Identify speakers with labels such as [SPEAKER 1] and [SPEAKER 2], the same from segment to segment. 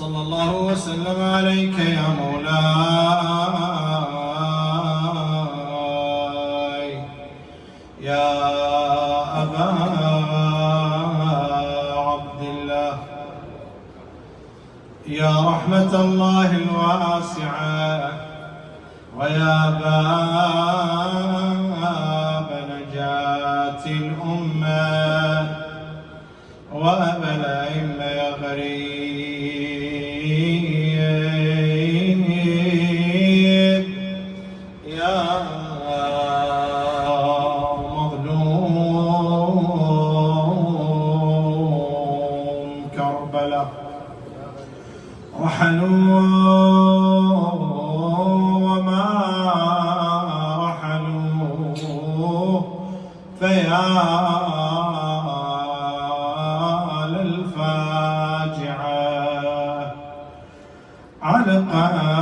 [SPEAKER 1] صلى الله وسلم عليك يا مولاي يا أبا عبد الله، يا رحمة الله الواسعة ويا باب نجاة الأمة وأبا الأئمة يا غريب يا مظلوم كربلاء، رحلوا وما رحلوا فيا للفاجعة علقات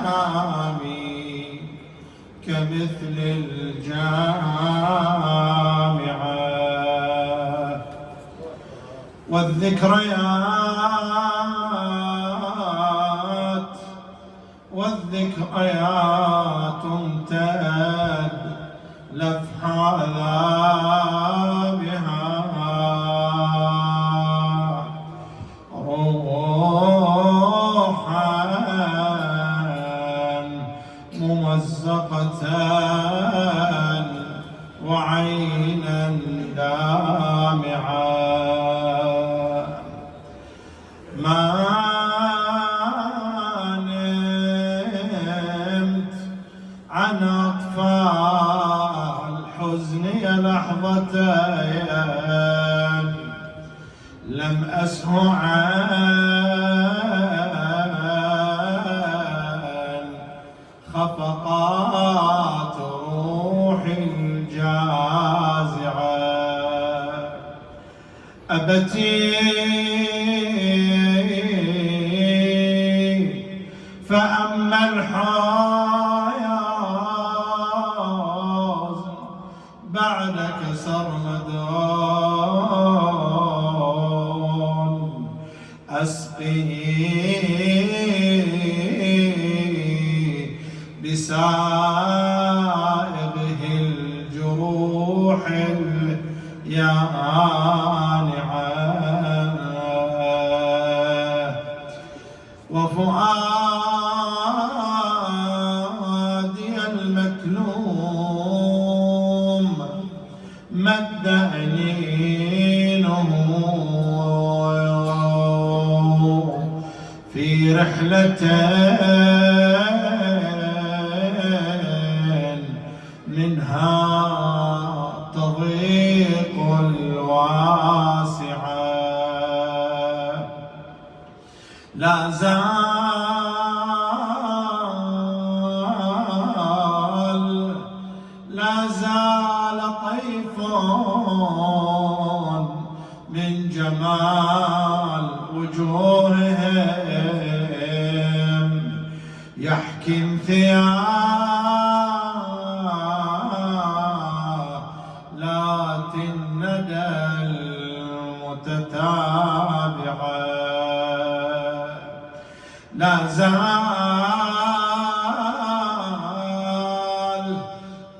[SPEAKER 1] بآلامي كمثل الجامعة، والذكريات تتلف عذابها روحا ممزقة وعينا دامعة. ما نمت عن أطفال حزني لحظتين، لم أسه عن خفقات روحي الجازعة. أبتي فأما الحياة بعدك سرمدون، أسقي بسائغه الجروح اليانعة، وفؤادي المكلوم مد أنينه في رحلتين منها تضيق الواسعة. لا زال طيف من جمال وجوههم يحكي امتيالات الندى المتتابعة. لا زال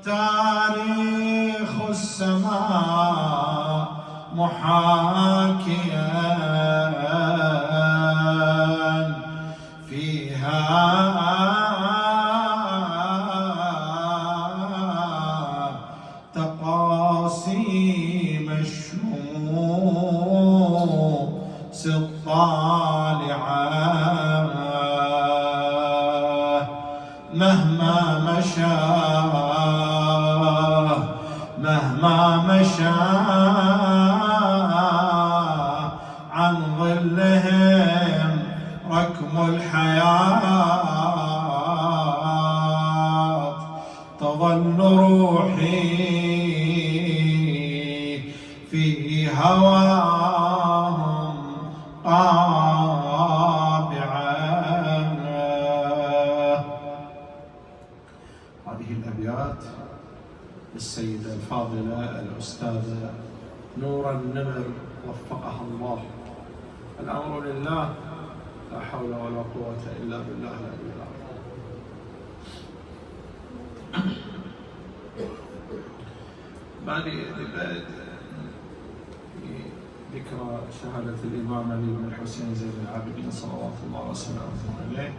[SPEAKER 1] تاريخ السماء محاكيا فيها تقاسيم الشموس الطالعة. مهما مشى عن ظلهم ركم الحياة، تظل روحي في هواهم طابعة. هذه الأبيات العبادات السيدة الفاضلة الأستاذة نور النمر وفقها الله. الأمر لله، لا حول ولا قوة إلا بالله العلي العظيم. بعد ذكرى شهادة الإمام علي بن الحسين زين العابدين صلوات الله وسلامه عليه،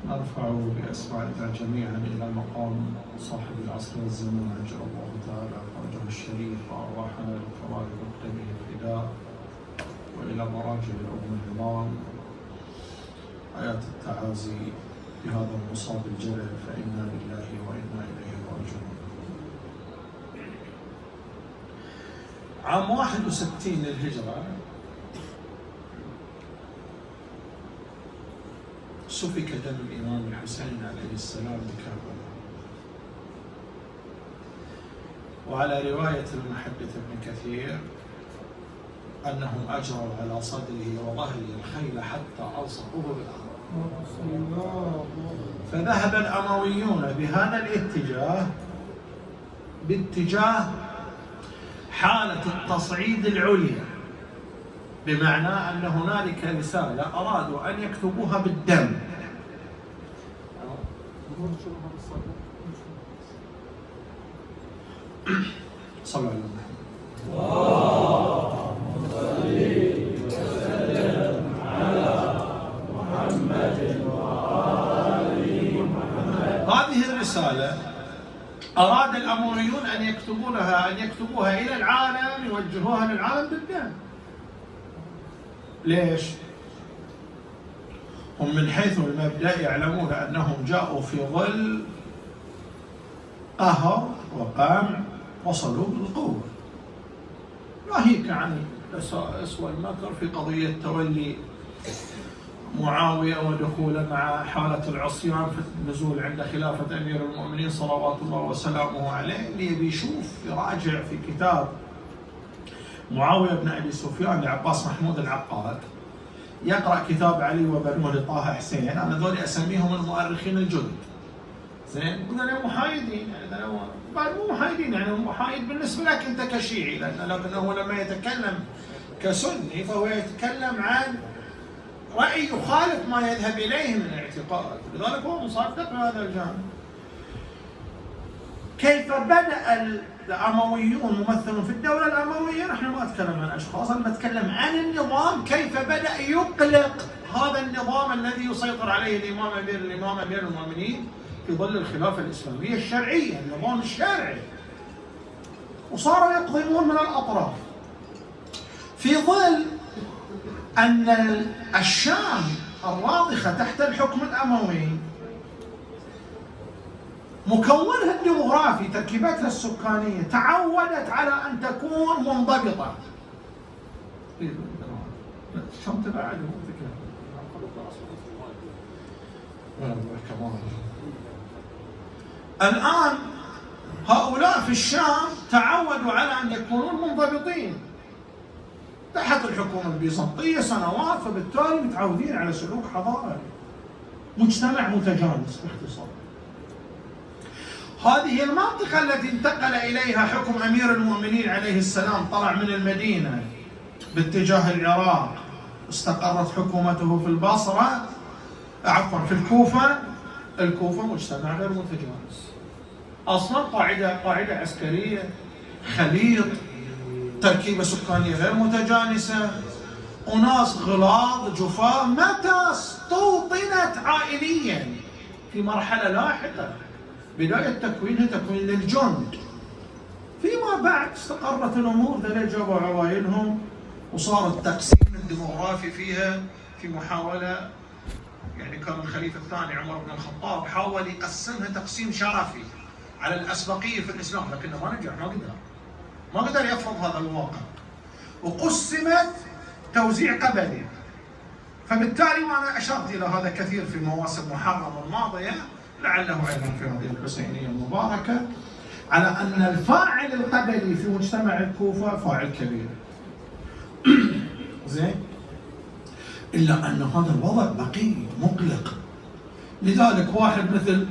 [SPEAKER 1] نرفع بأسماعنا جميعا إلى مقام صاحب العصر والزمان عجل الله تعالى فرجه الشريف وأرواحنا لفرائض مقدمه الفداء، وإلى مراجع الأم العظام آيات التعازي بهذا المصاب الجلل، فإنا لله وإنا إليه راجعون. عام 61 للهجرة سفك دم الإمام الحسين عليه السلام بكربلاء. وعلى رواية المحدث ابن كثير أنهم أجروا على صدره وظهره الخيل حتى ألصقوه بالأرض. فذهب الأمويون بهذا الاتجاه باتجاه حالة التصعيد العليا، بمعنى أن هنالك رسالة أرادوا أن يكتبوها بالدم. صلوا على محمد. اللهم صل وسلم على محمد وآل محمد. هذه الرسالة أراد الأمويون أن يكتبوها إلى العالم، يوجهوها للعالم بالدم. ليش؟ هم من حيث المبدأ يعلمون أنهم جاءوا في ظل قهر وقمع وصلوا بالقوة، ناهيك عن أسوأ المكر في قضية تولي معاوية ودخوله مع حالة العصيان في النزول عند خلافة أمير المؤمنين صلوات الله وسلامه عليه. اللي يبي يشوف يراجع في كتاب معاوية بن أبي سفيان لعباس محمود العقاد، يقرأ كتاب علي وبنوه لطه حسين. أنا ذولي أسميهم المؤرخين الجدد. زين، قلنا محايدين، يعني مو محايدين، يعني محايد بالنسبة لك أنت كشيعي، لكنه لما يتكلم كسني فهو يتكلم عن رأي يخالف ما يذهب إليه من الاعتقاد، لذلك هو مصدق بهذا الجانب. كيف بدأ الأمويون ممثلون في الدولة الأموية؟ نحن ما أتكلم عن أشخاص، أنا بتكلم عن النظام، كيف بدأ يقلق هذا النظام الذي يسيطر عليه الإمام أمير المؤمنين في ظل الخلافة الإسلامية الشرعية، النظام الشرعي، وصاروا يقضمون من الأطراف في ظل أن الشام الراضخة تحت الحكم الأموي مكونها الديموغرافي، تركيبتها السكانية تعودت على أن تكون منضبطة. الآن هؤلاء في الشام تعودوا على أن يكونوا منضبطين تحت الحكومة البيزنطية سنوات، فبالتالي متعودين على سلوك حضاري، مجتمع متجانس باختصار. هذه المنطقة التي انتقل إليها حكم أمير المؤمنين عليه السلام، طلع من المدينة باتجاه العراق، استقرت حكومته في البصرة، في الكوفة. الكوفة مجتمع غير متجانس أصلا، قاعدة عسكرية، خليط، تركيبة سكانية غير متجانسة، أناس غلاظ جفاء. متى استوطنت عائليا؟ في مرحلة لاحقة، بداية تكوين للجند. فيما بعد استقرت الأمور، ذلك جابوا عوائلهم وصار التقسيم الديموغرافي فيها في محاولة. يعني كان الخليفة الثاني عمر بن الخطاب حاول يقسمها تقسيم شرفي على الأسبقية في الإسلام، لكنه ما نجح، ما قدر يفرض هذا الواقع، وقسمت توزيع قبلي. فبالتالي وأنا أشرت إلى هذا كثير في مواسم محرم الماضية، لعله أيضا في هذه الحسينية المباركة، على أن الفاعل القبلي في مجتمع الكوفة فاعل كبير. زين، إلا أن هذا الوضع بقي مقلق. لذلك واحد مثل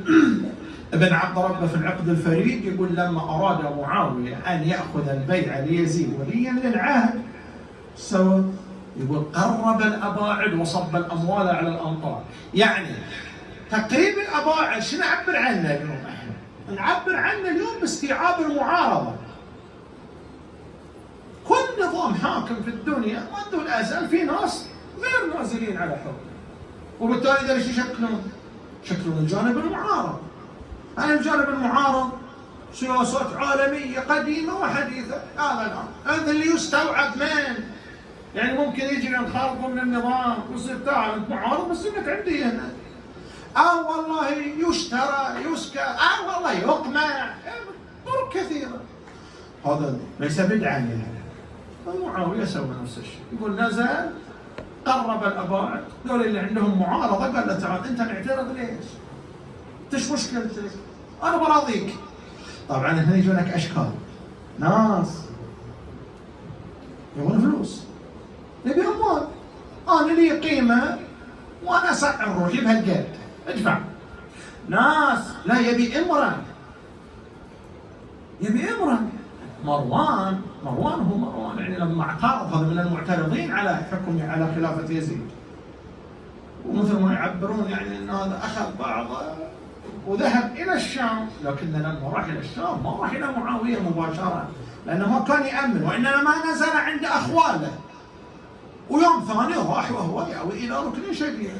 [SPEAKER 1] ابن عبد ربه في العقد الفريد يقول لما أراد معاوية أن يأخذ البيعة ليزيد وليا للعهد سوى، يقول قرب الأباعد وصب الأموال على الأمطار. يعني تقريب الأباعد شنو نعبر عنه اليوم؟ احنا نعبر عنه اليوم باستيعاب المعارضة. كل نظام حاكم في الدنيا منذ الأزل في ناس غير نازلين على حكم، وبالتالي اذا ايش يشكلون؟ يشكلون الجانب المعارض. الجانب المعارض سياسات عالميه قديمه وحديثه. هذا اللي يستوعب من يعني ممكن يجي ينخرط من النظام ويصير تعال انت معارض بس انك عندي هنا، والله يشترى يسكر، والله يقمع، طرق كثيره. هذا ليس بدعا يعني. معاويه سوى نفس الشيء، يقول نزل قرب الأباعد، دول اللي عندهم معارضة قال له تعال أنت معترض ليش؟ إيش مشكلتك؟ أنا براضيك. طبعا هنا يجونك أشكال، ناس يبون فلوس، يبي أموال، أنا لي قيمة وأنا أسعر روحي بهالقد، ادفع. ناس لا يبي إمرأة، يبي إمرأة. مروان هو مروان يعني لما اعترض، هذا من المعترضين على حكم على خلافة يزيد، ومثل ما يعبرون يعني ان هذا اخذ بعضه وذهب الى الشام، لكن لما راح الى الشام ما راح الى معاويه مباشره لانه ما كان يامن، وانما ما نزل عند اخواله، ويوم ثاني راح وهو يأوي الى ركن شديد،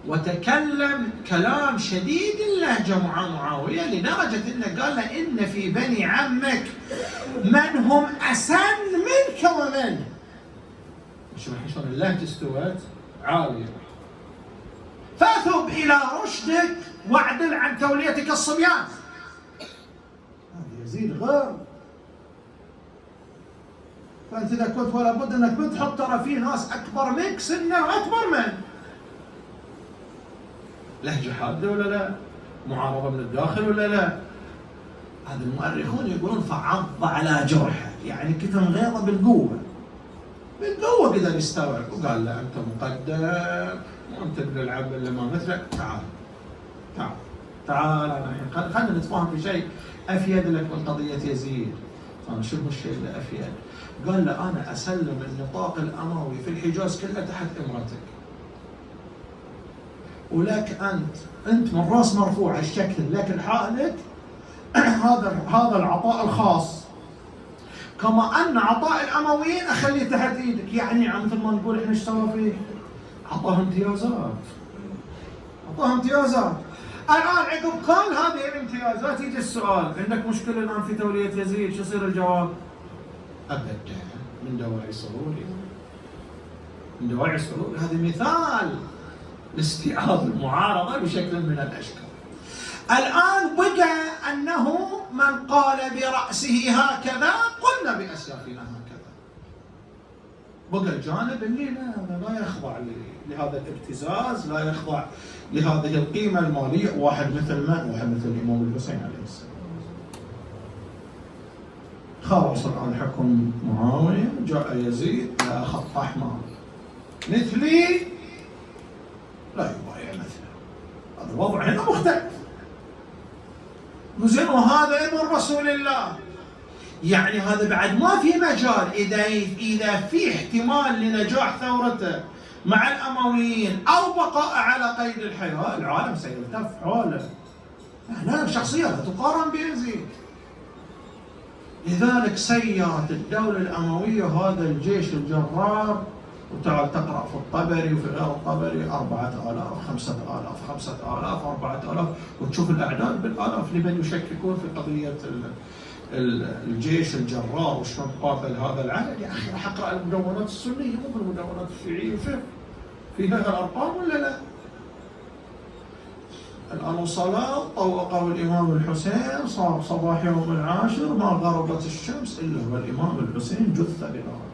[SPEAKER 1] وتكلم كلام شديد اللهجة مع معاوية لدرجة انه قال له ان في بني عمك من هم اسن منك ومنه. شوف الحين شلون اللهجة استوت عالية. فاثب الى رشدك واعدل عن توليتك الصبيان. هذا يزيد غير. فانت اذا كنت ولا بد انك بتحط ترى في ناس اكبر منك سنا واكبر منك. لهجة حادة ولا لا؟ معارضة من الداخل ولا لا؟ هذا المؤرخون يقولون فعض على جرحه، يعني كتم غيظه بالقوة قدر يستوعب، وقال له أنت مقدم وأنت ابن العب اللي ما مثلك، تعال أنا الحين خلينا نتفاهم في شيء أفيد لك من قضية يزيد. أنا شو الشيء اللي أفيد؟ قال له أنا أسلم النطاق الأموي في الحجاز كله تحت إمرتك، ولك أنت من راس مرفوع الشكل لك لحالك هذا العطاء الخاص، كما أن عطاء الأمويين أخليه تحت إيدك. يعني مثل ما نقول إحنا إيش سوى فيه؟ عطاه امتيازات. الآن عقب كل هذه الامتيازات يجي السؤال، عندك مشكلة الآن في تولية يزيد، شو يصير الجواب؟ أبدا، من دواعي سروري. هذا مثال لاستيعاب المعارضة بشكل من الأشكال. الآن بقى أنه من قال برأسه هكذا قلنا بأسيافنا هكذا. بقى الجانب اللي لا يخضع لهذا الابتزاز، لا يخضع لهذه القيمة المالية. واحد مثل الإمام الحسين عليه السلام. خلص الآن حكم معاوية، جاء يزيد لا خط أحمر مثلي لا يبايع مثله. هذا الوضع هنا مختلف. زين، وهذا ابن رسول الله، يعني هذا بعد ما في مجال. إذا في احتمال لنجاح ثورته مع الأمويين أو بقاء على قيد الحياة، العالم سيلتف حوله. لا شخصية لا تقارن بيزيد. لذلك سيرت الدولة الأموية هذا الجيش الجرار. وتعال تقرأ في الطبري وفي غير الطبري 4000 5000 4000، وتشوف الأعداد بالآلاف لمن يشككون في قضية الجيش الجرار وشلون قاتل هذا العدد. يا أخي راح أقرأ المدونات السنية مو بالمدونات الشيعية، وشوف فيها الأرقام ولا لا. الآن وصلوا طوقوا الإمام الحسين، صار صباح يوم العاشر ما غربت الشمس إلا والإمام الحسين جثة بلا رأس.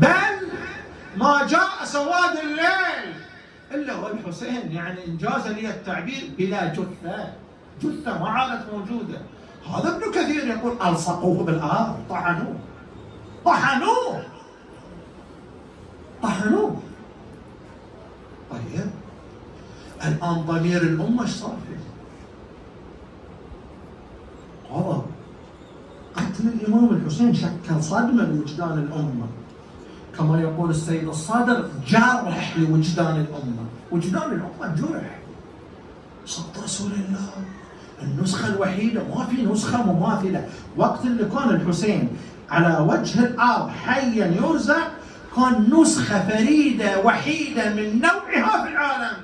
[SPEAKER 1] بل ما جاء سواد الليل إلا والحسين، يعني إنجاز لي التعبير، بلا جثة ما عادت موجودة. هذا ابن كثير يقول ألصقوه بالآب، طحنوه. طيب الآن ضمير الأمة ايش صار فيه؟ غضب. قتل الإمام الحسين شكل صدمة لوجدان الأمة، كما يقول السيد الصادق جرح لوجدان الأمة. وجدان الأمة جرح. صوت رسول الله النسخة الوحيدة، ما في نسخة مماثلة. وقت اللي كان الحسين على وجه الأرض حيا يرزق، كان نسخة فريدة وحيدة من نوعها في العالم.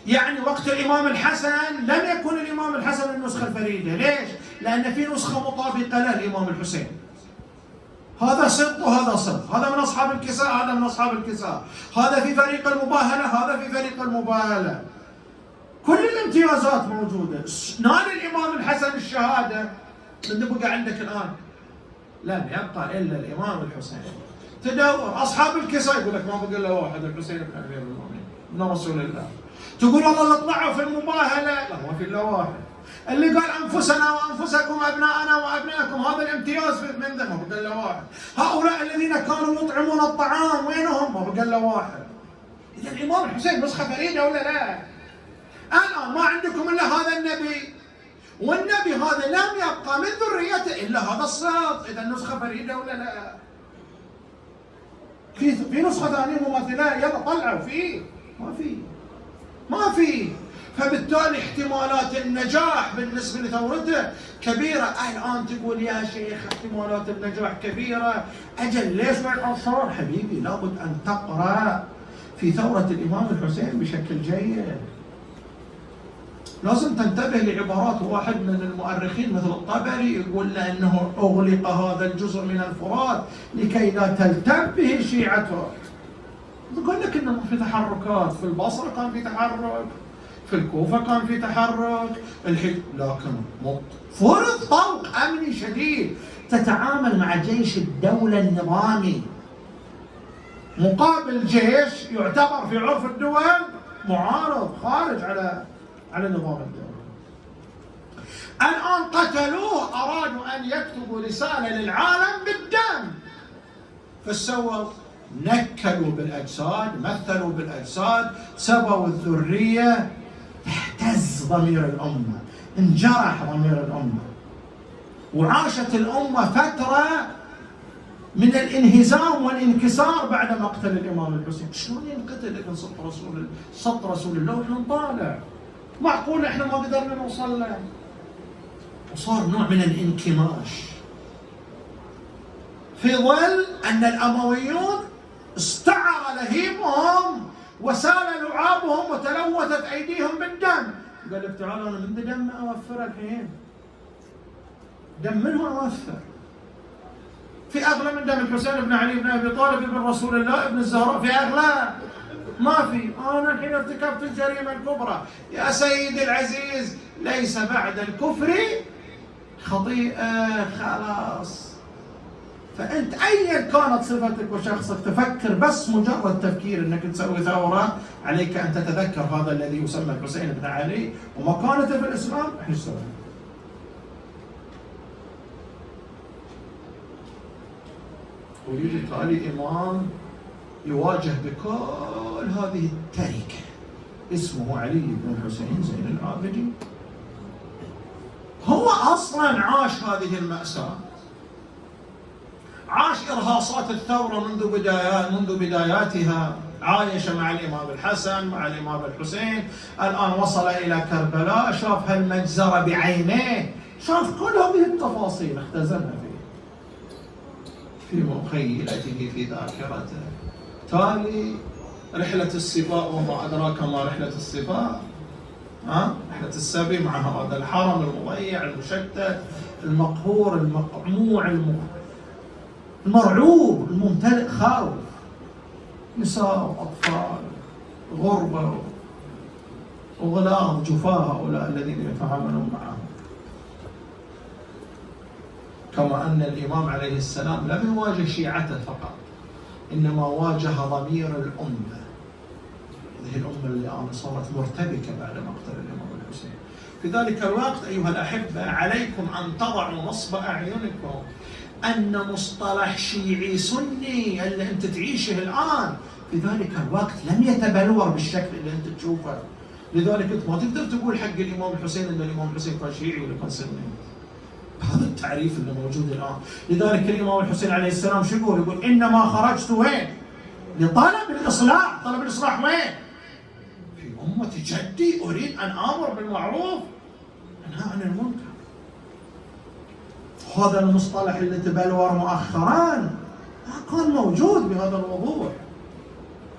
[SPEAKER 1] يعني وقت الإمام الحسن لم يكن الإمام الحسن النسخة الفريدة. ليش؟ لأن في نسخة مطابقة للإمام الحسين. هذا صدق وهذا صدق، هذا من أصحاب الكساء، هذا من أصحاب الكساء، هذا في فريق المباهلة، هذا في فريق المباهلة. كل الامتيازات موجودة. نال الإمام الحسن الشهادة، من بقى عندك الآن؟ لن يبقى إلا الإمام الحسين. تدور أصحاب الكساء يقول لك ما بقى إلا واحد، الحسين بن أمير المؤمنين من رسول الله. تقول والله طلعوا في المباهلة، لا ما في إلا واحد. اللي قال أنفسنا وأنفسكم أبناءنا وأبناءكم، هذا الامتياز من ذا، ما بقى إلا واحد. هؤلاء الذين كانوا يطعمون الطعام وينهم؟ ما بقى إلا واحد. إذا الإمام الحسين نسخة فريدة ولا لا؟ الآن ما عندكم إلا هذا النبي، والنبي هذا لم يبقى من ذريته إلا هذا الصوت. إذا النسخة فريدة ولا لا؟ في نسخة ثانية مماثلة، يلا طلعوا. فيه؟ ما في. فبالتالي احتمالات النجاح بالنسبة لثورته كبيرة. الآن تقول يا شيخ احتمالات النجاح كبيرة، أجل ليش ما الأنصار؟ حبيبي لابد أن تقرأ في ثورة الإمام الحسين بشكل جيد. لازم تنتبه لعبارات واحد من المؤرخين مثل الطبري، يقول أنه أغلق هذا الجزء من الفرات لكي لا تلتم به شيعته. يقول لك إنه في تحركات، في البصرة كان في تحرك، في الكوفة كان في تحرك، لكن فرض طوق أمني شديد. تتعامل مع جيش الدولة النظامي مقابل جيش يعتبر في عرف الدول معارض خارج على نظام الدولة. الآن قتلوه، أرادوا أن يكتبوا رسالة للعالم بالدم، فسووا نكلوا بالأجساد، مثلوا بالأجساد، سبوا الذرية. اهتز ضمير الأمة، انجرح ضمير الأمة، وعاشت الأمة فترة من الانهزام والانكسار بعد مقتل الإمام الحسين. شلون ينقتل ابن سط رسول الله واحنا نطالع؟ معقول احنا ما قدرنا نوصل له؟ وصار نوع من الانكماش في ظل أن الأمويون استعر لهيبهم وسال لعابهم وتلوثت أيديهم بالدم. قال لك تعالوا أنا من دم أوفر الحين، دم منه أوفر؟ في أغلى من دم الحسين بن علي بن أبي طالب ابن رسول الله ابن الزهراء؟ في أغلى؟ ما في. أنا الحين ارتكبت الجريمة الكبرى. يا سيدي العزيز ليس بعد الكفر خطيئة، خلاص. فأنت أيا كانت صفتك وشخصك تفكر بس مجرد تفكير أنك تسوي ثورة، عليك أن تتذكر هذا الذي يسمى الحسين بن علي ومكانته في الإسلام. إحنا سوينا ويجي تالي إمام يواجه بكل هذه التركة، اسمه علي بن الحسين زين العابدين. هو أصلا عاش هذه المأساة، عاش إرهاصات الثورة منذ بداياتها، عايش مع الإمام الحسن مع الإمام الحسين، الآن وصل إلى كربلاء، شاف هالمجزرة بعينيه، شاف كل هذه التفاصيل، اختزلها في مخيلته في ذاكرته. تالي رحلة السباء، وما أدراك ما رحلة السباء، رحلة السبي مع هذا الحرم المضيع المشتت المقهور المقموع المرعوب الممتلئ خوف، نساء وأطفال، غربة وغلاظ جفاة هؤلاء الذين يتعاملون معهم. كما أن الإمام عليه السلام لم يواجه شيعته فقط، إنما واجه ضمير الأمة، هذه الأمة اللي صارت مرتبكة بعد مقتل الإمام الحسين. في ذلك الوقت أيها الأحبة عليكم أن تضعوا نصب أعينكم أن مصطلح شيعي سني اللي أنت تعيشه الآن في ذلك الوقت لم يتبلور بالشكل اللي أنت تشوفه. لذلك أنت ما تقدر تقول حق الإمام الحسين أن الإمام الحسين كان شيعي ولا كان سني. هذا التعريف اللي موجود الآن. لذلك الإمام الحسين عليه السلام شو يقول؟ يقول إنما خرجت وين؟ لطلب الإصلاح. طلب الإصلاح وين؟ في أمة جدي أريد أن آمر بالمعروف أنهى عن المنكر. هذا المصطلح اللي تبلور مؤخرا ما كان موجود بهذا الوضوح.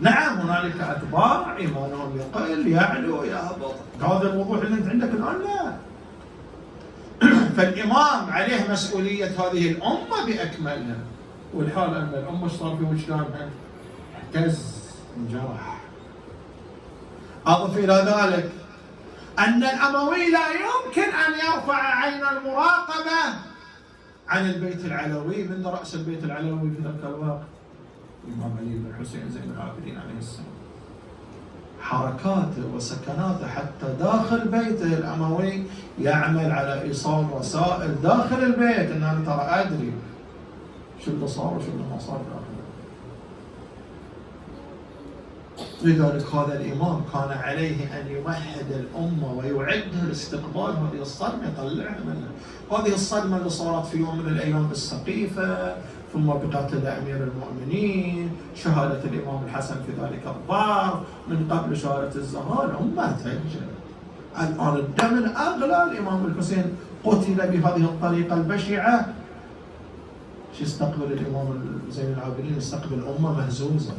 [SPEAKER 1] نعم هنالك أتباع إيمانهم يقل يعلو يهبط، هذا الوضوح اللي أنت عندك الآن لا. فالإمام عليه مسؤولية هذه الأمة بأكملها، والحال أن الأمة صار في وجدانها اهتز انجرح. أضف إلى ذلك أن الأموي لا يمكن أن يرفع عين المراقبة عن البيت العلوي. من رأس البيت العلوي في ذاك الوقت؟ الإمام علي بن الحسين زين العابدين عليه السلام. حركاته وسكناته حتى داخل بيته الأموي يعمل على إيصال رسائل داخل البيت أن أنا ترى أدري شو اللي صار وشو اللي ما صار داخله. لذلك هذا الإمام كان عليه أن يمهد الأمة ويعدها لاستقبال هذه الصدمة، يطلعها منها. هذه الصدمة اللي صارت في يوم من الأيام بالسقيفة، ثم بقتل أمير المؤمنين، شهادة الإمام الحسن في ذلك الضار، من قبل شهادة الزهراء، الأمة تهجر. الآن الدم الأغلى الإمام الحسين قتل بهذه الطريقة البشعة. شو يستقبل الإمام زين العابدين؟ يستقبل أمة مهزوزة،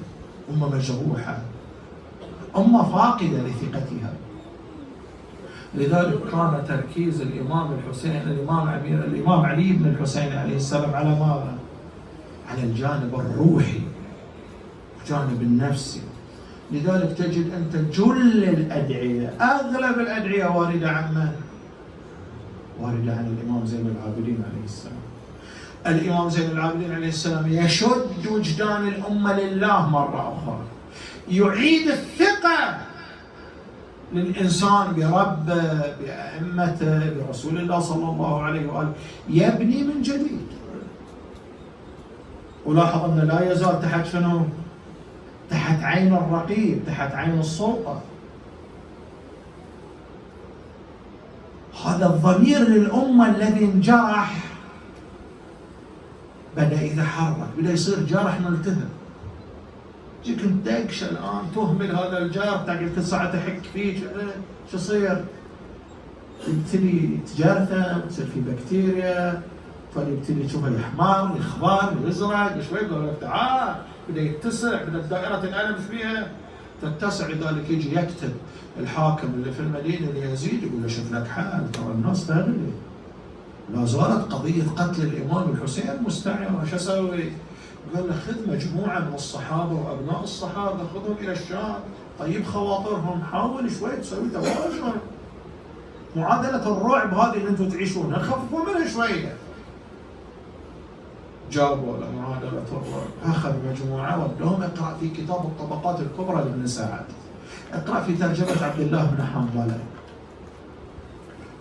[SPEAKER 1] أمة مجروحة، أمة فاقدة لثقتها. لذلك كان تركيز الإمام الحسين الإمام علي بن الحسين عليه السلام على ماذا؟ على الجانب الروحي والجانب النفسي. لذلك تجد أنت جل الأدعية، أغلب الأدعية واردة عن من؟ واردة عن الإمام زين العابدين عليه السلام. الإمام زين العابدين عليه السلام يشد وجدان الأمة لله مرة أخرى، يعيد الثقة للإنسان بربه بأئمته برسول الله صلى الله عليه وآله، يبني من جديد. ولاحظ أنه لا يزال تحت شنو؟ تحت عين الرقيب، تحت عين السلطة. هذا الضمير للأمة الذي انجرح بدأ يتحرك، بدأ يصير جرح ملتهب. جيك مدقش الآن تهمل هذا الجرح، تقعد كل ساعة تحك فيه، شو يصير؟ يبتدي يتجرثم، تصير في بكتيريا، فيبتدي تشوفه يحمر، يخضر، يزرق، شوي يقول لك تعال، بدأ يتسع، بدأ دائرة الألم فيها تتسع. لذلك يجي يكتب الحاكم اللي في المدينة ليزيد يقول له شوف لك حال، ترى الناس تغلي، لا زالت قضية قتل الإمام الحسين مستعرة، شو أسوي؟ قال له خذ مجموعة من الصحابة وأبناء الصحابة خذهم إلى الشام، طيب خواطرهم، حاول شوي تسوي توازن. معادلة الرعب هذه اللي أنتم تعيشونها خففوا منها شوية. جابوا له معادلة الرعب، أخذ مجموعة ودهم اقرأ في كتاب الطبقات الكبرى لابن سعد، اقرأ في ترجمة عبد الله بن حنظلة.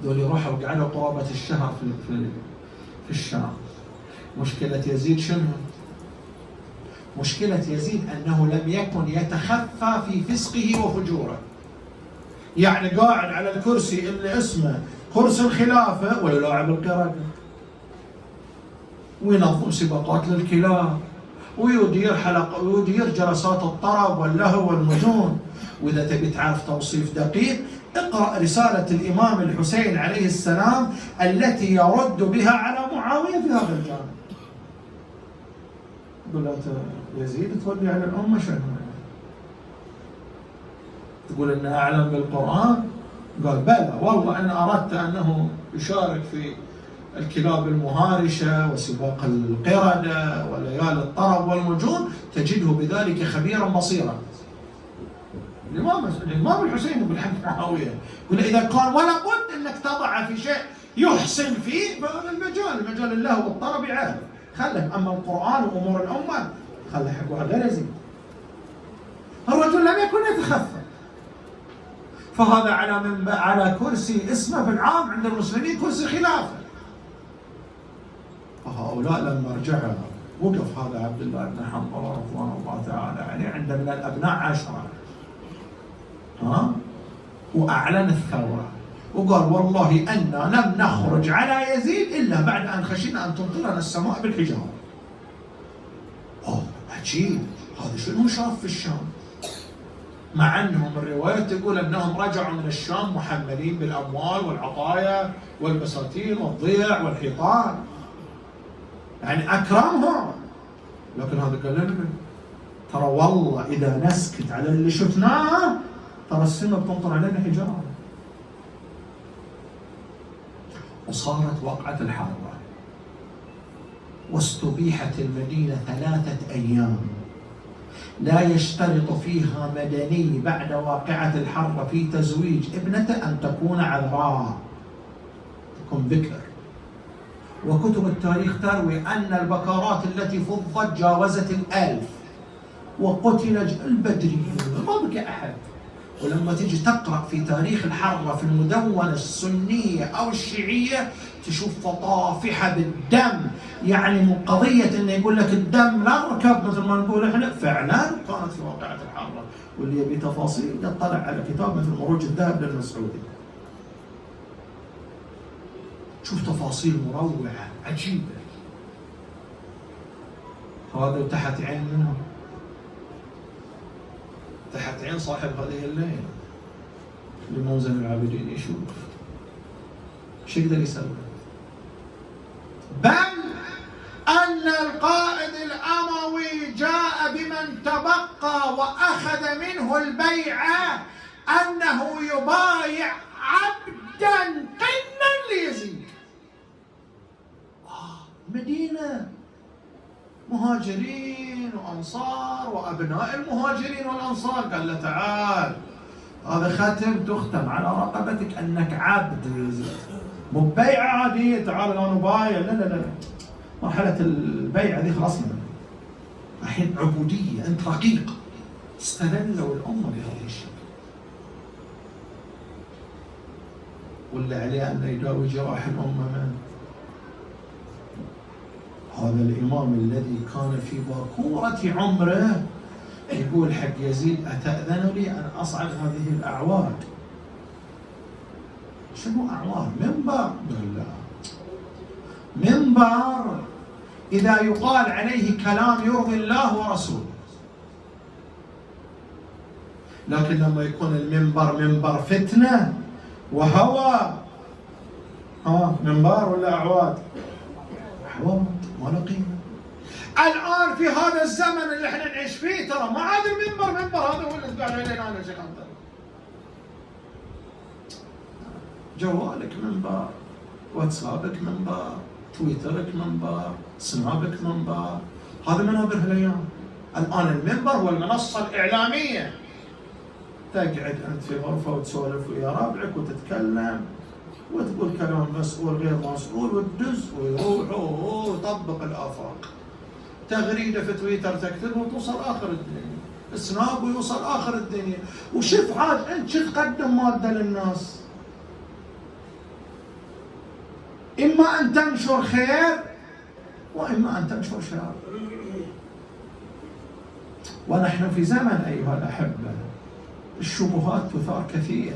[SPEAKER 1] دول راحوا قعدوا قرابة الشهر في الشام. مشكلة يزيد شنو؟ مشكلة يزيد أنه لم يكن يتخفى في فسقه وفجوره. يعني قاعد على الكرسي اللي اسمه كرسي الخلافة ولا لاعب القردة، وينظم سباقات للكلاب، ويدير حلقة، ويدير جلسات الطرب واللهو والمجون. وإذا تبي تعرف توصيف دقيق اقرأ رسالة الإمام الحسين عليه السلام التي يرد بها على معاوية في هذا الجانب. يقول له يزيد تولي على الأمة شنو؟ تقول إنه أعلم بالقرآن؟ قال بلى والله إن أردت أنه يشارك في الكلاب المهارشة وسباق القردة وليالي الطرب والمجون تجده بذلك خبيرا بصيرا. الإمام الحسين بن حنبل معاوية يقول إذا كان ولا بد أنك تضع في شيء يحسن فيه فهذا المجال الله والطرب عادي، خلك. أما القرآن وأمور الأمة خلى حقها غير يزيد. الرجل لم يكن يتخفى، فهذا على كرسي اسمه في العام عند المسلمين كرسي خلافة. فهؤلاء لما رجعوا وقف هذا عبد الله بن حنظلة رضوان الله تعالى عليه، عنده من الأبناء 10، وأعلن الثورة وقال والله أننا لم نخرج على يزيد إلا بعد أن خشينا أن تمطرنا السماء بالحجارة. عجيب، هذا شنو شاف في الشام؟ مع أنهم الرواية تقول أنهم رجعوا من الشام محملين بالأموال والعطايا والبساتين والضيع والحيطان، يعني أكرمهم. لكن هذا قال لنا ترى والله إذا نسكت على اللي شفناه ترى السماء بتمطر علينا حجارة. وصارت وقعة الحرة واستبيحت المدينة 3 أيام لا يشترط فيها مدني بعد واقعة الحرة في تزويج ابنته أن تكون عذراء، تكون بكر. وكتب التاريخ تروي أن البكارات التي فضت جاوزت 1000، وقتل البدريين ما بقي أحد. ولما تيجي تقرأ في تاريخ الحرة في المدونة السنية أو الشيعية تشوف فطافحة بالدم، يعني من قضية إنه يقول لك الدم لا ركب مثل ما نقول إحنا، فعلا كانت في واقعة الحرة. واللي يبي تفاصيل يطلع على كتاب مثل مروج الذهب للمسعودي، شوف تفاصيل مروعة عجيبة. هذا تحت عين منهم، تحت عين صاحب هذه الليلة الإمام زين العابدين يشوف شو يقدر يسوي. بل أن القائد الأموي جاء بمن تبقى وأخذ منه البيعة أنه يبايع عبدا قنا ليزيد. مدينة مهاجرين وأنصار وأبناء المهاجرين والأنصار، قال له تعال هذا ختم تختم على رقبتك أنك عبد يزيد، مو بيعة عادية تعال أنا بايع، لا لا لا، مرحلة البيعة ذي خلصنا، الحين عبودية، أنت رقيق. استذلوا الأمة بهذا الشيء، واللي عليه أن يداوي جراح الأمة من؟ هذا الإمام الذي كان في باكورة عمره يقول حق يزيد أتأذن لي أن أصعد هذه الأعواد؟ شنو أعواد؟ منبر؟ قال لا، منبر إذا يقال عليه كلام يرضي الله ورسوله، لكن لما يكون المنبر منبر فتنة وهوى، منبر ولا أعواد؟ أعواد ما له قيمة. الآن في هذا الزمن اللي احنا نعيش فيه ترى ما عاد المنبر منبر، هذا هو اللي تقال علينا أنا شيخ أنطر. جوالك منبر، واتسابك منبر، تويترك منبر، سنابك منبر، هذا منابر هالايام. الآن المنبر هو المنصة الإعلامية، تقعد أنت في غرفة وتسولف ويا ربعك وتتكلم وتقول كلام مسؤول غير مسؤول وتدز ويروح ويطبق الآفاق. تغريدة في تويتر تكتب وتوصل آخر الدنيا، سناب ويوصل آخر الدنيا. وشوف عاد أنت شو تقدم مادة للناس، إما أن تنشر خير وإما أن تنشر شر. ونحن في زمن أيها الأحبة الشبهات تثار كثير،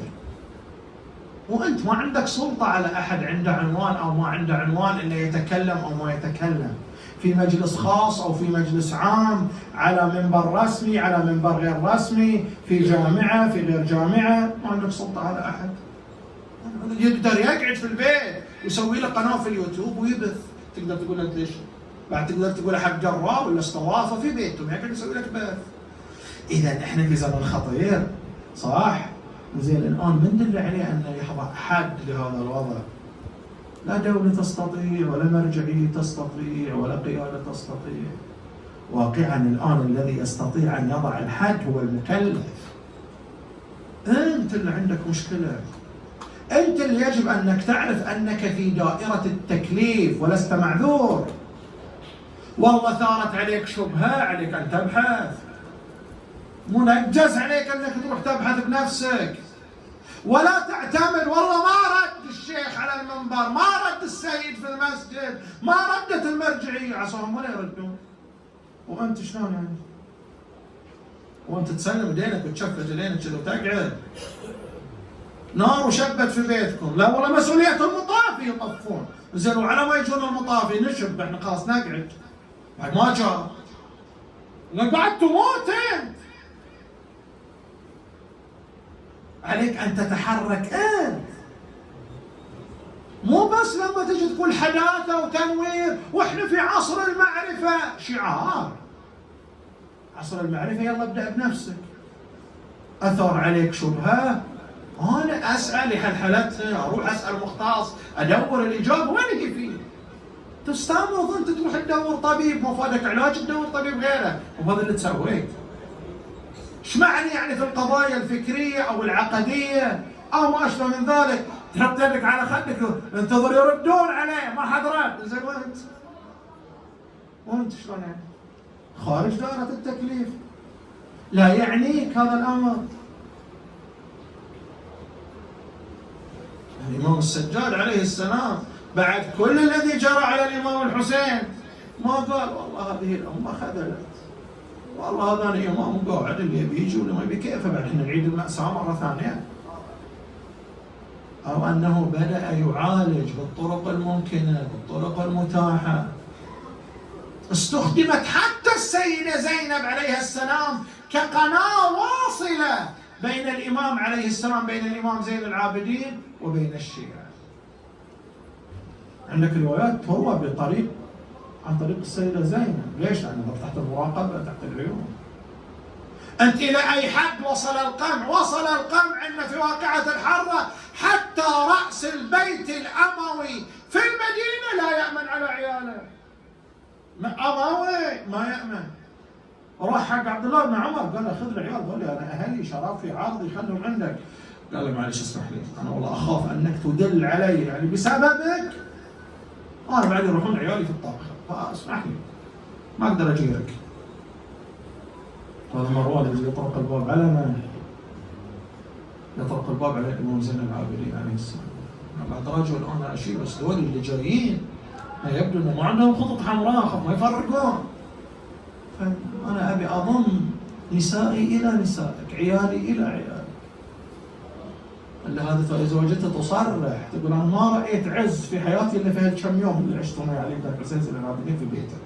[SPEAKER 1] وأنت ما عندك سلطة على أحد عنده عنوان أو ما عنده عنوان إنه يتكلم أو ما يتكلم في مجلس خاص أو في مجلس عام، على منبر رسمي على منبر غير رسمي، في جامعة في غير جامعة، ما عندك سلطة على أحد. يقدر يقعد في البيت ويسوي له قناة في اليوتيوب ويبث، تقدر تقول أنت ليش؟ بعد تقدر تقول أحد جراب ولا استضافة في بيتهم يقعد يسوي لك بث. إذا إحنا في زمن خطير، صح؟ زين الآن من دل عليه أن يحضر حد لهذا الوضع؟ لا دولة تستطيع ولا مرجعية تستطيع ولا قيادة تستطيع. واقعا الآن الذي يستطيع أن يضع الحد هو المكلف. أنت اللي عندك مشكلة، أنت اللي يجب أنك تعرف أنك في دائرة التكليف ولست معذور. والله ثارت عليك شبهة، عليك أن تبحث، منجز عليك أنك تروح تبحث بنفسك، ولا تعتمد والله ما رد الشيخ على المنبر، ما رد السيد في المسجد، ما ردت المرجعية، عصاهم ولا يردون. وأنت شلون يعني؟ وأنت تسلم دينك وتشفت دينك كذا وتقعد؟ نار وشبت في بيتكم، لا والله مسؤولية المطافي يطفون، زين وعلى ما يجون المطافي نشب احنا خلاص نقعد، بعد ما جاء بعد تموت انت. عليك ان تتحرك انت، مو بس لما تجي تقول حداثة وتنوير واحنا في عصر المعرفة شعار. عصر المعرفة يلا ابدأ بنفسك. أثر عليك شبهة أنا أسأل لحلحلتها، أروح أسأل مختص، أدور الإجابة وين هي فيه. تستمرض أنت تروح تدور طبيب مفادك علاج تدور طبيب غيره، وهذا اللي تسويه. إيش معني يعني في القضايا الفكرية أو العقدية أو ما أشبه من ذلك تحط يدك على خدك انتظر يردون عليه ما حد رد، زين وأنت شلون يعني؟ خارج دائرة التكليف، لا يعنيك هذا الأمر. الإمام السجاد عليه السلام بعد كل الذي جرى على الإمام الحسين ما قال والله هذه الأمة خذلت، والله هذا الإمام قاعد اللي بيجي واللي ما يبي كيفه، بعد احنا نعيد المأساة مرة ثانية. أو أنه بدأ يعالج بالطرق الممكنة بالطرق المتاحة. استخدمت حتى السيدة زينب عليها السلام كقناة واصلة بين الإمام عليه السلام، بين الإمام زين العابدين وبين الشيعة. عندك روايات تروى عن طريق السيدة زينب. ليش؟ لأنها تحت المراقبة تحت العيون. أنت إلى أي حد وصل القمع؟ وصل القمع أن في واقعة الحرة حتى رأس البيت الأموي في المدينة لا يأمن على عياله. أموي ما يأمن. راح حق عبد الله بن عمر قال له خذ العيال، قال لي أنا أهلي شرفي عرضي خلهم عندك. قال له معلش اسمح لي أنا والله أخاف أنك تدل علي يعني بسببك أنا بعد يروحون عيالي في الطبخ، فاسمح لي ما أقدر أجيرك. هذا مروان اللي يطرق الباب على من؟ يطرق الباب على الإمام زين العابدين عليه السلام. بعد رجل أنا أشيل بس دول اللي جايين يبدو أنه ما عندهم خطط حمراء خف ما يفرقون. فأنا أبي أضم نسائي إلى نسائك، عيالي إلى عيالي. اللي هذا زوجته تصرح تقول أنا ما رأيت عز في حياتي إلا في هالكم يوم اللي عشت أنا علي بن الحسين زين العابدين في بيته.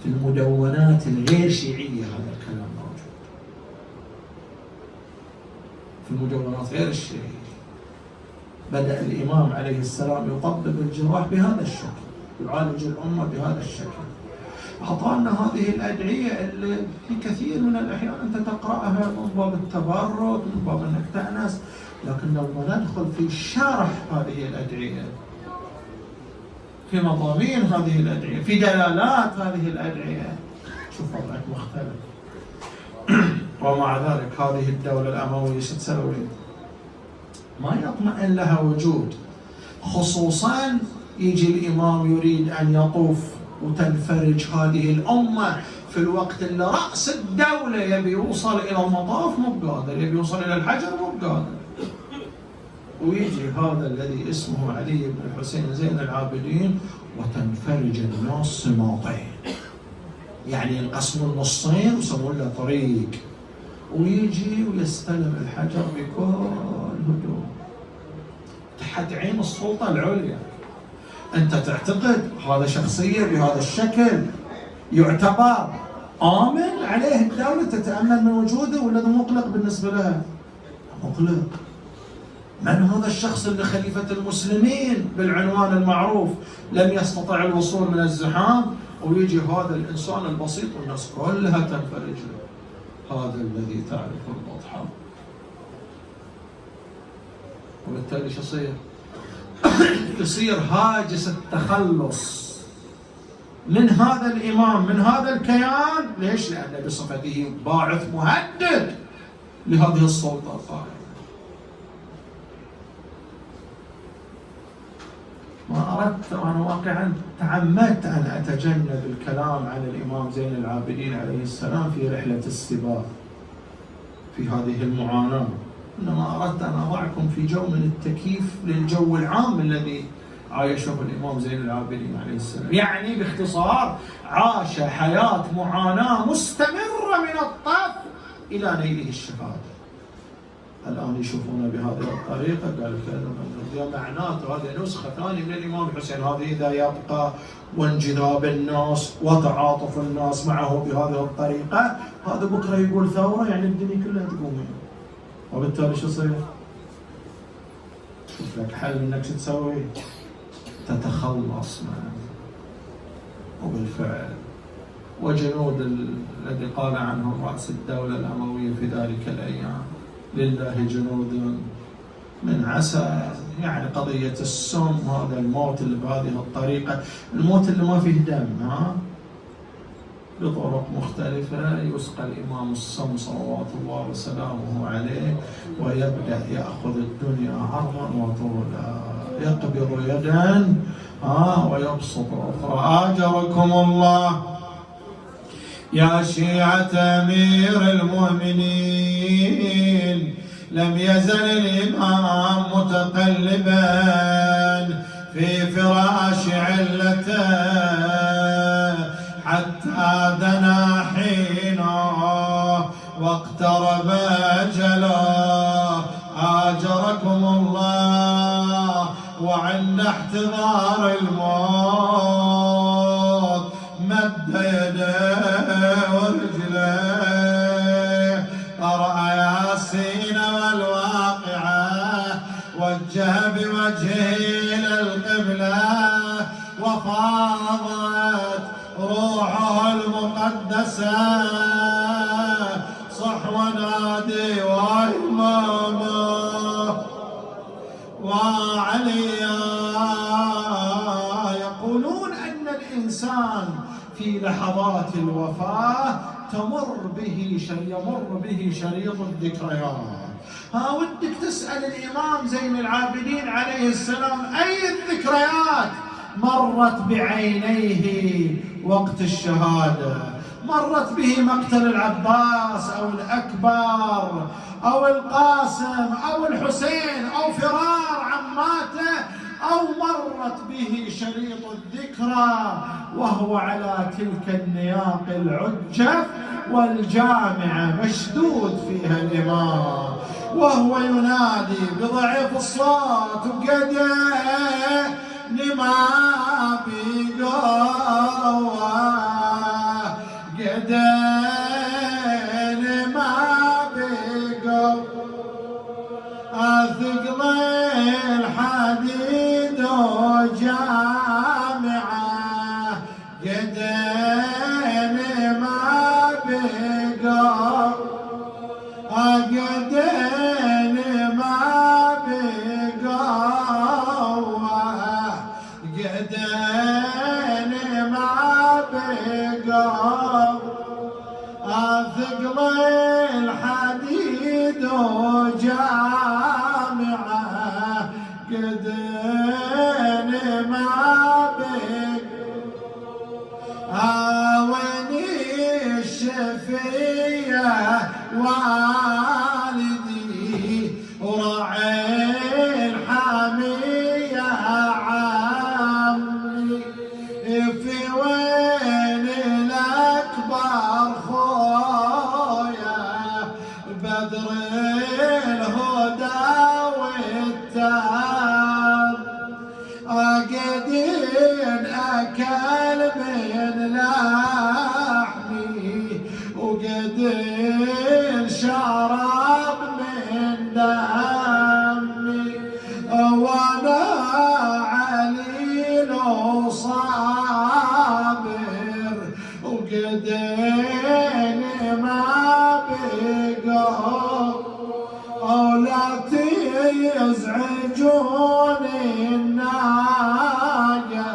[SPEAKER 1] في المدونات الغير شيعية هذا الكلام موجود. في المدونات غير الشيعية بدأ الإمام عليه السلام يطبب الجراح بهذا الشكل، يعالج الأمة بهذا الشكل. أعطانا هذه الأدعية اللي في كثير من الأحيان أنت تقرأها من باب التبرك من باب أنك تأنس، لكن لما ندخل في شرح هذه الأدعية، في مضامين هذه الأدعية، في دلالات هذه الأدعية، شوف وضعك مختلف. ومع ذلك هذه الدولة الأموية شو تسوي؟ ما يطمئن لها وجود، خصوصا يجي الإمام يريد أن يطوف وتنفرج هذه الأمة في الوقت اللي رأس الدولة يبي يوصل إلى المطاف مو قادر، يبي يوصل إلى الحجر مو قادر. ويجي هذا الذي اسمه علي بن الحسين زين العابدين وتنفرج الناس صماطين، يعني ينقسمون نصين ويسوون له طريق، ويجي ويستلم الحجر بكل هدوء تحت عين السلطة العليا. أنت تعتقد هذا شخصية بهذا الشكل يعتبر آمن عليه الدولة تتأمن من وجوده ولا مقلق بالنسبة لها؟ مقلق. من هذا الشخص اللي خليفة المسلمين بالعنوان المعروف لم يستطع الوصول من الزحام، ويجي هذا الإنسان البسيط والناس كلها تنفرج له. هذا الذي تعرف البطحة. وبالتالي شو يصير؟ يصير هاجس التخلص من هذا الإمام من هذا الكيان. ليش؟ لأنه بصفته باعث مهدد لهذه السلطة القائمة. ما أردت أنا واقعا تعمدت أن أتجنب الكلام عن الإمام زين العابدين عليه السلام في رحلة السباق في هذه المعاناة، إنما أردت أن أضعكم في جو من التكييف للجو العام الذي عايشه الإمام زين العابدين عليه السلام. يعني باختصار عاش حياة معاناة مستمرة من الطفل إلى نيله الشهادة. الآن يشوفونه بهذه الطريقة، قال لك معناته هذه نسخة ثانية من الإمام الحسين. هذا إذا يبقى وانجذاب الناس وتعاطف الناس معه بهذه الطريقة، هذا بكرة يقول ثورة يعني الدنيا كلها تقوم، وبالتالي شو يصير؟ شوف لك حل انك شو تسوي؟ تتخلص منه. وبالفعل وجنود الذي قال عنهم رأس الدولة الأموية في ذلك الأيام: لله جنود من عسى. يعني قضية السم، هذا الموت اللي بهذه الطريقة، الموت اللي ما فيه دم، بطرق مختلفة يسقى الإمام السم صلوات الله وسلامه عليه، ويبدأ يأخذ الدنيا عرضا وطولا، يقبض يدا ويبسط أخرى. آجركم الله يا شيعة أمير المؤمنين. لم يزل الإمام متقلبا في فراش علته حتى دنا حينه واقترب أجله. آجركم الله. وعند احتضار الموت مد يديه ورجليه، قرأ ياسين والواقعة، وجه بوجهه إلى القبلة، وفاضت روحه المقدسة صح ونادي وإمامه وعليا. يقولون أن الإنسان في لحظات الوفاة يمر به شريط الذكريات. ودك تسأل الإمام زين العابدين عليه السلام أي الذكريات مرت بعينيه وقت الشهادة؟ مرت به مقتل العباس أو الأكبر أو القاسم أو الحسين أو فرار عماته، أو مرت به شريط الذكرى وهو على تلك النياق العجة والجامعة مشدود فيها الإمام، وهو ينادي بضعيف الصوت: وقدر ما بقوة، قدر ما بقوة، ثقل الحديد وجامعة، قدر ما بقوة، قدر ما بقوة، قدر ما بقوة، ثقل الحديد وجامعة، قدر ما بقوة، ويني الشفية والدي وراعي الحامية عمي، في وين الأكبر خويا بدر الهدى والتام، قدين أكل من لحمي وقدين شرب من دمي، وانا عليل وصابر وقدين ما بقى، لا تزعجوني الناقة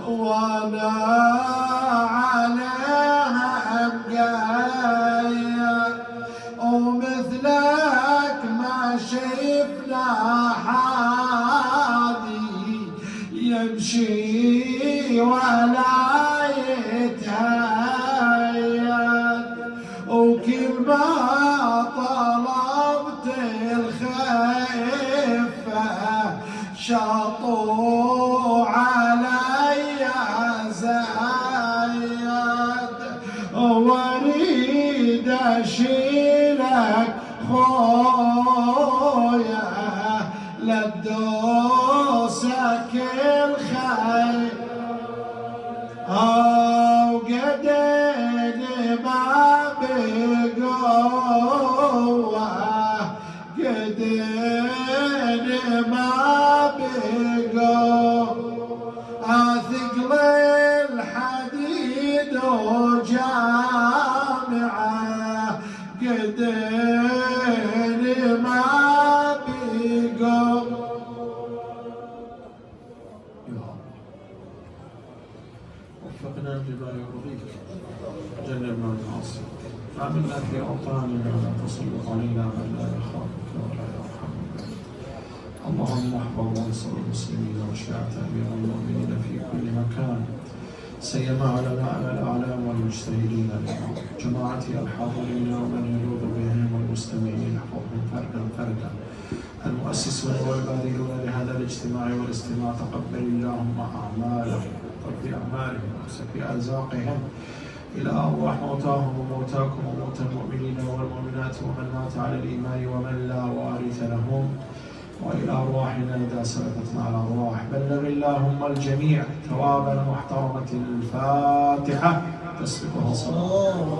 [SPEAKER 1] وانا عليها مقايا، ومثلك ما شفنا حادي يمشي ولا يتهيأ، وكل ما طلبت الخفة شاطور لك خويا لا تدوسك الخير وقدين ما بقوة قدين ما بقوة ثقل الحديد وجامعة قدين ما بقوة. وفقنا لما يرضيك جنبنا المعاصي عملنا في أوطاننا لا تسلط علينا من لا يخافك ولا يرحمك. اللهم احفظ وانصر المسلمين وشيعة أمير المؤمنين في كل مكان سيما علماء الأعلام والمجتهدين الكرام جماعتي الحاضرين ومن يلوذ بهم والمستمعين احفظهم فردا فردا. المؤسسون والباذلون لهذا الاجتماع والاستماع تقبل اللهم أعمالهم وقضي أعمالهم وسقي أرزاقهم إلى أرواح موتاهم وموتاكم وموتى المؤمنين والمؤمنات ومن مات على الإيمان ومن لا وارث لهم وإلى أرواحنا إذا سلكت مع الأرواح. بلغ اللهم الجميع ثواب المحترمة الفاتحة تسبقها صلاة.